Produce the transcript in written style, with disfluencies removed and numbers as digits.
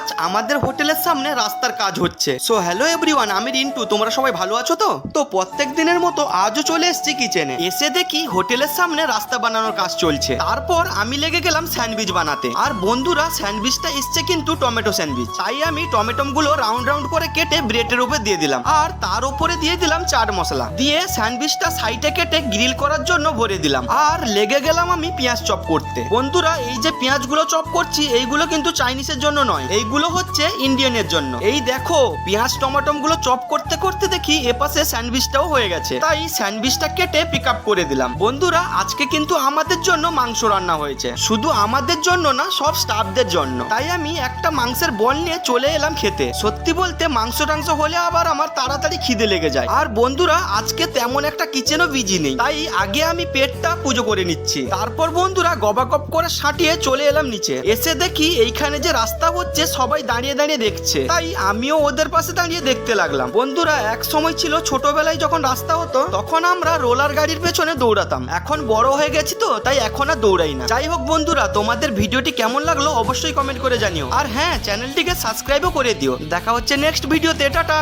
আজ আমাদের হোটেলের সামনে রাস্তার কাজ হচ্ছে। সো হ্যালো এভরিওয়ান, আমি রিন্টু। তোমরা সবাই ভালো আছো তো প্রত্যেক দিনের মতো আজও চলে এসেছি কিচেনে। এসে দেখি হোটেলের সামনে রাস্তা বানানোর কাজ চলছে। তারপর আমি লেগে গেলাম স্যান্ডউইচ বানাতে। আর বন্ধুরা, স্যান্ডউইচটা এসছে কিন্তু টমেটো স্যান্ডউইচ। তাই আমি টমেটোগুলো রাউন্ড রাউন্ড করে কেটে ব্রেডের উপর দিয়ে দিলাম, আর তার উপরে দিয়ে দিলাম চাট মশলা দিয়ে স্যান্ডউইচটা সাইডে কেটে গ্রিল করার জন্য ভরে দিলাম। আর লেগে গেলাম আমি পেঁয়াজ চপ করতে। বন্ধুরা, এই যে পেঁয়াজগুলো চপ করছি এইগুলো কিন্তু চাইনিজের জন্য নয়, এইগুলো হচ্ছে ইন্ডিয়ানের জন্য। এই দেখো, পেঁয়াজ টমেটোম গুলো চপ করতে করতে দেখি এপাশে স্যান্ডউইচটাও হয়ে গেছে। তাই স্যান্ডউইচটা কেটে পিক আপ করে দিলাম। বন্ধুরা, আজকে কিন্তু আমাদের জন্য মাংস রান্না হয়েছে। শুধু আমাদের জন্য না, সব স্টাফদের জন্য। তাই আমি একটা মাংসের বল নিয়ে চলে এলাম খেতে। সত্যি বলতে মাংস টাংস হলে আবার আমার তাড়াতাড়ি খিদে লেগে যায়। আর বন্ধুরা, আজকে তেমন একটা কিচেনও বিজি নেই, তাই আগে আমি পেটটা পুজো করে নিচ্ছি। তারপর বন্ধুরা, গবাগপ করে সাঁটিয়ে চলে এলাম নিচে। এসে দেখি এইখানে যে রাস্তা হচ্ছে সবাই দাঁড়িয়ে দাঁড়িয়ে দেখছে, তাই আমিও ওদের পাশে দাঁড়িয়ে দেখতে লাগলাম। বন্ধুরা, এক সময় ছিল ছোটবেলায় যখন রাস্তা হতো তখন আমরা রোলার গাড়ির পেছনে দৌড়াতাম। এখন বড় হয়ে গেছি তো তাই এখন আর দৌড়াই না। যাই হোক বন্ধুরা, তোমাদের ভিডিওটি কেমন লাগলো অবশ্যই কমেন্ট করে জানিও। আর হ্যাঁ, চ্যানেলটিকে সাবস্ক্রাইবও করে দিও। দেখা হচ্ছে নেক্সট ভিডিওতে। টাটা।